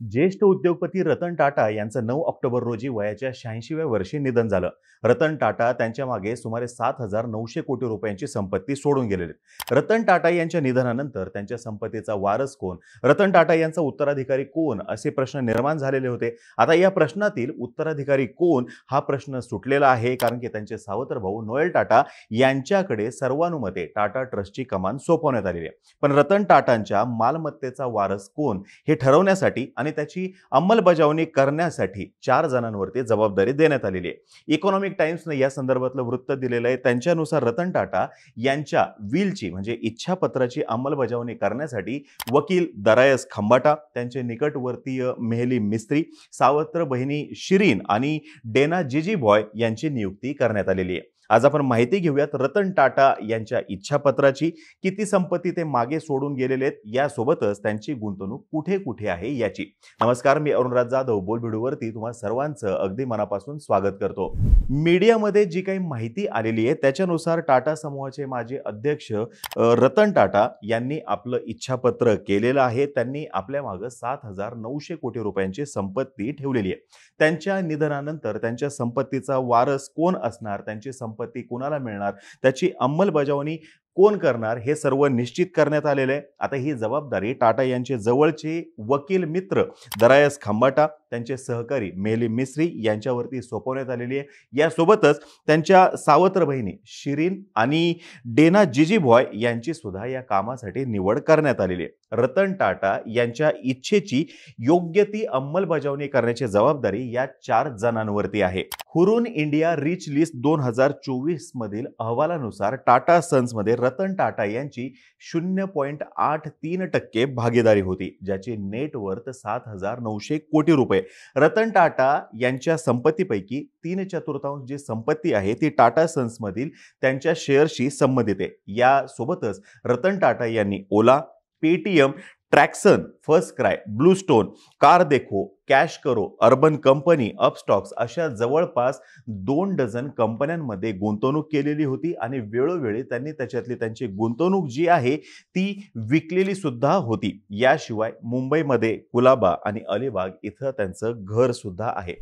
ज्येष्ठ उद्योगपती रतन टाटा यांचं 9 ऑक्टोबर रोजी वयाच्या 86व्या वर्षी निधन झालं. रतन टाटा त्यांच्या मागे सुमारे 7,900 कोटी रुपयांची संपत्ती सोडून गेलेले. रतन टाटा यांच्या निधनानंतर त्यांच्या संपत्तीचा वारस कोण, रतन टाटा यांचा उत्तराधिकारी कोण, असे प्रश्न निर्माण झालेले होते. आता या प्रश्नातील उत्तराधिकारी कोण हा प्रश्न सुटलेला आहे, कारण की त्यांचे सावत्र भाऊ नोएल टाटा यांच्याकडे सर्वानुमते टाटा ट्रस्टची कमान सोपवण्यात आलेली आहे. पण रतन टाटांच्या मालमत्तेचा वारस कोण हे ठरवण्यासाठी आणि त्याची अंमलबजावणी करण्यासाठी 4 जणांवरती जबाबदारी देण्यात आलेली आहे. इकॉनॉमिक टाइम्सने या संदर्भातलं वृत्त दिलेलं आहे. त्यांच्यानुसार रतन टाटा यांच्या विलची म्हणजे इच्छापत्राची अंमलबजावणी करण्यासाठी वकील दरायस खंबाटा, त्यांचे निकटवर्तीय मेहली मिस्त्री, सावत्र बहिणी शिरीन आणि डेना जिजीबॉय यांची नियुक्ती करण्यात आलेली आहे. आज आपण माहिती घेऊयात रतन टाटा यांच्या इच्छापत्राची, किती संपत्ती ते मागे सोडून गेलेले आहेत, यासोबतच त्यांची गुंतवणूक कुठे कुठे आहे याची. नमस्कार, मी अरुणराज जाधव बोल व्हिडिओवरती तुम्हा सर्वांचं अगदी मनापासून स्वागत करतो. मीडियामध्ये जी काही माहिती आलेली आहे त्याच्यानुसार टाटा समूहाचे माजी अध्यक्ष रतन टाटा यांनी आपलं इच्छापत्र केलेलं आहे. त्यांनी आपल्या मागे 7,900 कोटी रुपयांची संपत्ती ठेवलेली आहे. त्यांच्या निधनानंतर त्यांच्या संपत्तीचा वारस कोण असणार, त्यांची संपत्ती कोणाला मिळणार, त्याची अंमलबजावणी कोण करणार, हे सर्व निश्चित करण्यात आलेलं आहे. आता ही जबाबदारी टाटा यांचे जवळचे वकील मित्र दरायस खंबाटा, त्यांचे सहकारी मेहली मिस्त्री यांच्यावरती सोपवण्यात आलेली आहे. यासोबतच त्यांच्या सावत्र बहिणी शिरीन आणि डेना जिजीबॉय यांची सुद्धा या कामासाठी निवड करण्यात आलेली आहे. रतन टाटा यांच्या इच्छेची योग्य ती अंमलबजावणी करण्याची जबाबदारी या 4 जणांवरती आहे. हुरून इंडिया रिच लिस्ट 2024 मधील अहवालानुसार टाटा सन्स मध्ये रतन टाटा यांची 0.83% भागीदारी होती, ज्याची नेट वर्थ 7,900 कोटी रुपये. रतन टाटा यांच्या संपत्तीपैकी 3/4 जी संपत्ती आहे ती टाटा सन्स मधील त्यांच्या शेअर्सशी संबंधित आहे. यासोबतच रतन टाटा यांनी Ola, Paytm, Tracxn, first cry, blue stone, car Dekho, cash Karo, urban company, Upstox अशा जवळपास 2 डझन कंपन्यांमध्ये गुंतवणूक केलेली होती आणि वेळोवेळी त्यांनी त्याच्यातली त्यांची गुंतवणूक जी आहे ती विकलेली सुद्धा होती. याशिवाय मुंबईमध्ये कुलाबा आणि अलिबाग इथं त्यांचं घर सुद्धा आहे.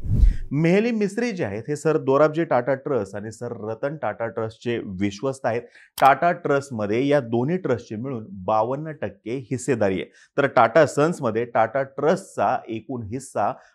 मेहली मिस्त्री जे आहेत हे सर दोराबजी टाटा ट्रस्ट आणि सर रतन टाटा ट्रस्टचे विश्वस्त आहेत. टाटा ट्रस्टमध्ये या दोन्ही ट्रस्टचे मिळून 52% हिस्सेदारी आहे. तर टाटा सन्समध्ये टाटा ट्रस्टचा एकूण हिस्सा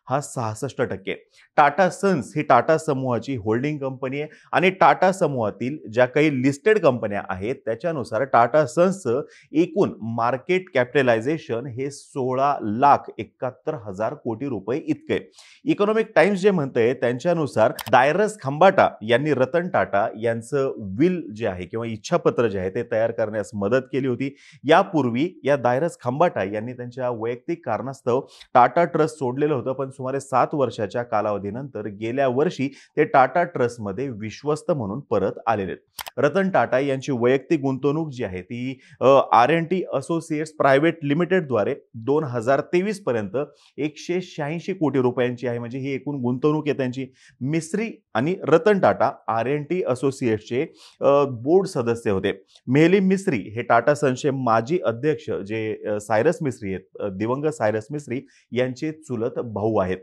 हा 66%. टाटा सन्स ही टाटा समूहाची होल्डिंग कंपनी आहे आणि टाटा समूहातील ज्या काही लिस्टेड कंपन्या आहेत त्याच्यानुसार टाटा सन्सचं एकूण मार्केट कॅपिटलायझेशन हे 16,71,000 कोटी रुपये इतके. इकॉनॉमिक टाइम्स जे म्हणते त्यांच्यानुसार दायरस खंबाटा यांनी रतन टाटा यांचं विल जे आहे किंवा इच्छापत्र जे आहे ते तयार करण्यास मदत केली होती. यापूर्वी या दायरस खंबाटा यांनी त्यांच्या वैयक्तिक कारणास्तव टाटा ट्रस्ट सोडलेलं होतं, पण सुमारे 7 वर्षाच्या कालावधीनंतर गेल्या वर्षी ते टाटा ट्रस्टमध्ये विश्वस्त म्हणून परत आलेले आहेत. रतन टाटा यांची वैयक्तिक गुंतवणूक जी आहे ती R&T असोसिएट्स प्रायव्हेट लिमिटेडद्वारे 2023 पर्यंत 186 कोटी रुपयांची आहे. म्हणजे ही एकूण गुंतवणूक आहे त्यांची. मिस्त्री आणि रतन टाटा R&T असोसिएट्सचे बोर्ड सदस्य होते. मेहली मिस्त्री हे टाटा सन्सचे माजी अध्यक्ष जे सायरस मिस्त्री आहेत, दिवंगत सायरस मिस्त्री यांचे चुलत भाऊ आहेत.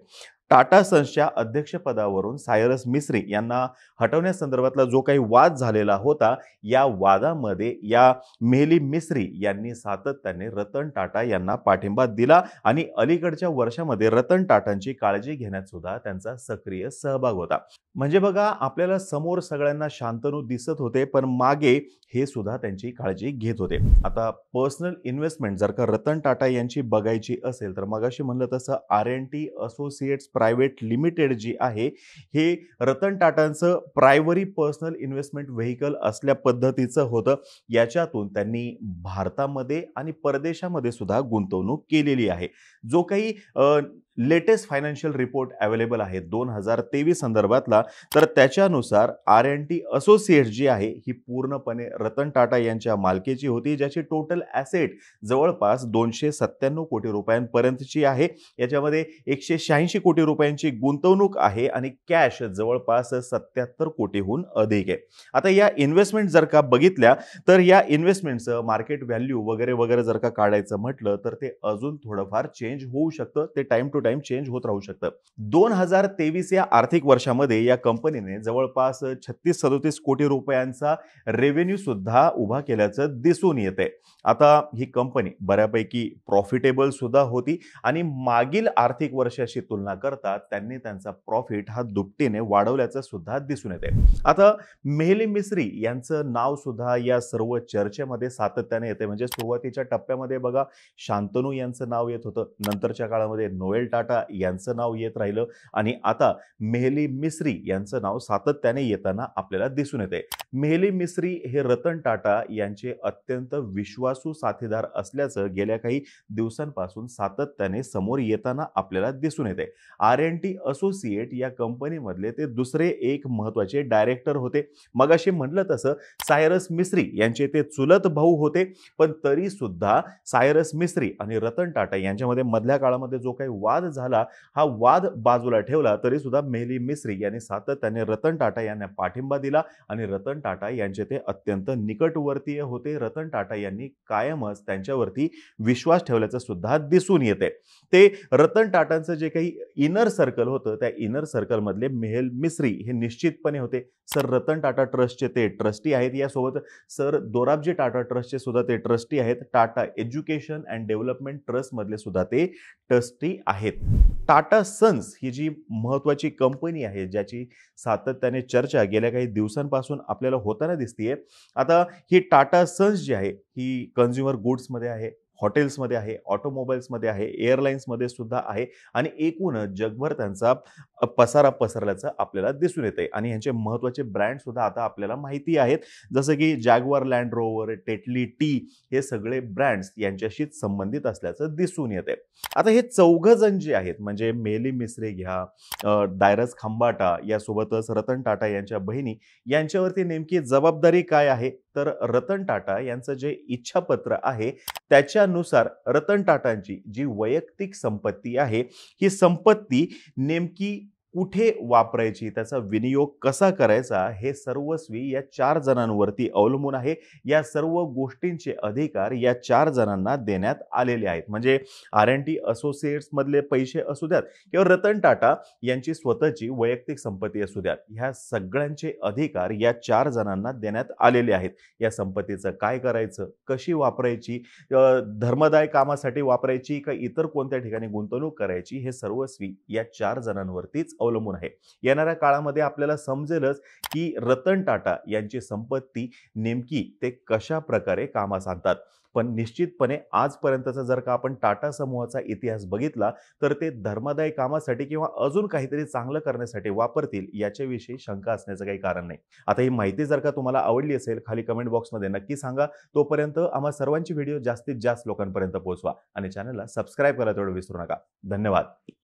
टाटा सन्सच्या अध्यक्षपदावरून सायरस मिस्त्री यांना हटवण्यासंदर्भातला जो काही वाद झालेला होता, या वादामध्ये या मेहली मिस्त्री यांनी सातत्याने रतन टाटा यांना पाठिंबा दिला आणि अलीकडच्या वर्षामध्ये रतन टाटांची काळजी घेण्यात सुद्धा त्यांचा सक्रिय सहभाग होता. म्हणजे बघा, आपल्याला समोर सगळ्यांना शांतनु दिसत होते, पण मागे हे सुद्धा त्यांची काळजी घेत होते. आता पर्सनल इन्व्हेस्टमेंट जर का रतन टाटा यांची बघायची असेल तर मगाशी म्हणलं तसं R&T असोसिएट्स प्रायव्हेट लिमिटेड जी आहे हे रतन टाटांचं प्रायमरी पर्सनल इन्व्हेस्टमेंट व्हेकल असल्या पद्धतीचं होतं. याच्यातून त्यांनी भारतामध्ये आणि परदेशामध्ये सुद्धा गुंतवणूक केलेली आहे. जो काही लेटेस्ट फायनान्शियल रिपोर्ट अवेलेबल आहे 2023 संदर्भातला, तर त्याच्यानुसार आर-एन-टी असोसिएट्स जी आहे ही पूर्णपणे रतन टाटा यांच्या मालकीची होती, ज्याची टोटल ॲसेट जवळपास 297 कोटी रुपयांपर्यंतची आहे. याच्यामध्ये 186 कोटी रुपयांची गुंतवणूक आहे आणि कॅश जवळपास 77 कोटीहून अधिक आहे. आता या इन्व्हेस्टमेंट जर का बघितल्या तर या इन्व्हेस्टमेंटचं मार्केट व्हॅल्यू वगैरे वगैरे जर का काढायचं म्हटलं तर ते अजून थोडंफार चेंज होऊ शकतं. ते टाइम टू टाइम चेंज होत राहू शकतं. 2023 या आर्थिक वर्षामध्ये या कंपनीने जवळपास 36-37 कोटी रुपयांचा रेव्हेन्यू सुद्धा उभा केल्याचं दिसून येते. आता ही कंपनी बऱ्यापैकी प्रॉफिटेबल सुद्धा होती आणि मागील आर्थिक वर्षाशी तुलना करता त्यांनी त्यांचा प्रॉफिट हा दुपटीने वाढवल्याचं सुद्धा दिसून येते. आता मेहली मिस्त्री यांचं नाव सुद्धा या सर्व चर्चेमध्ये सातत्याने येते. म्हणजे सुरुवातीच्या टप्प्यामध्ये बघा शांतनू यांचं नाव येत होतं, नंतरच्या काळामध्ये नोएल टाटा यांचं नाव येत राहिलं आणि आता मेहली मिस्त्री यांचं नाव सातत्याने येताना आपल्याला दिसून येते. मेहली मिस्त्री हे रतन टाटा यांचे अत्यंत विश्वासू साथीदार असल्याचं गेल्या काही दिवसांपासून सातत्याने समोर येताना आपल्याला दिसून येते. आर-एन-टी असोसिएट या कंपनीमधले ते दुसरे एक महत्त्वाचे डायरेक्टर होते. मगाशी म्हटलं तसं सायरस मिस्त्री यांचे ते चुलत भाऊ होते, पण तरी सुद्धा सायरस मिस्त्री आणि रतन टाटा यांच्यामध्ये मधल्या काळामध्ये जो काही वाद झाला, हा वाद बाजूला ठेवला तरी सुद्धा मेहली मिस्त्री यांनी सातत्याने रतन टाटा यांना पाठिंबा दिला आणि रतन टाटा यांचे ते अत्यंत निकटवर्तीय होते. रतन टाटा यांनी कायमच त्यांच्यावरती विश्वास ठेवल्याचं सुद्धा दिसून येते. ते रतन टाटांचं जे काही इनर सर्कल होतं त्या इनर सर्कल मधले मेहल मिस्त्री हे निश्चितपणे होते. सर रतन टाटा ट्रस्टचे ते ट्रस्टी आहेत. यासोबत सर दोराबजी टाटा ट्रस्टचे सुद्धा ते ट्रस्टी आहेत. Tata education and development trust मधले सुद्धा ते ट्रस्टी आहेत. टाटा सन्स ही जी महत्त्वाची कंपनी आहे, ज्याची सातत्याने चर्चा गेल्या काही दिवसांपासून आपल्याला होताना दिसतीये. आता ही टाटा सन्स जी आहे ही कन्झ्युमर गुड्समध्ये आहे, हॉटेल्समध्ये आहे, ऑटोमोबाईल्समध्ये आहे, एअरलाईन्समध्ये सुद्धा आहे आणि एकूणच जगभर त्यांचा पसारा पसरल्याचं आपल्याला दिसून येते आणि यांचे महत्त्वाचे ब्रँड सुद्धा आता आपल्याला माहिती आहेत. जसं की Jaguar land rover, Tetley tea हे सगळे ब्रँड्स यांच्याशीच संबंधित असल्याचं दिसून येते. आता हे चौघजण जे आहेत म्हणजे मेहली मिस्त्री घ्या, डायरस खंबाटा यासोबतच रतन टाटा यांच्या बहिणी यांच्यावरती नेमकी जबाबदारी काय आहे, तर रतन टाटा यांचं जे इच्छापत्र आहे त्याच्यानुसार रतन टाटांची जी वैयक्तिक संपत्ती आहे ही संपत्ती नेमकी कुठे वापरायची, त्याचा विनियोग कसा करायचा हे सर्वस्वी या 4 जणांवरती अवलंबून आहे. या सर्व गोष्टींचे अधिकार या 4 जणांना देण्यात आलेले आहेत. म्हणजे आर-एन-टी असोसिएट्स मधले पैसे असू द्यात किंवा रतन टाटा यांची स्वतःची वैयक्तिक संपत्ती असू द्यात, ह्या सगळ्यांचे अधिकार या 4 जणांना देण्यात आलेले आहेत. या संपत्तीचं काय करायचं, कशी वापरायची, धर्मदाय कामासाठी वापरायची का इतर कोणत्या ठिकाणी गुंतवणूक करायची, हे सर्वस्वी या 4 जणांवरतीच अवलंबून आहे. येणाऱ्या काळामध्ये आपल्याला समजेलच की रतन टाटा यांची संपत्ती नेमकी ते कशा प्रकारे कामास आणतात. पण निश्चितपणे आजपर्यंतचा जर का आपण टाटा समूहाचा इतिहास बघितला तर ते धर्मदायी कामासाठी किंवा अजून काहीतरी चांगलं करण्यासाठी वापरतील याच्याविषयी शंका असण्याचं काही कारण नाही. आता ही माहिती जर का तुम्हाला आवडली असेल खाली कमेंट बॉक्समध्ये नक्की सांगा. तोपर्यंत आम्हा सर्वांची व्हिडिओ जास्तीत जास्त लोकांपर्यंत पोहोचवा आणि चॅनलला सबस्क्राईब करायला तेवढं विसरू नका. धन्यवाद.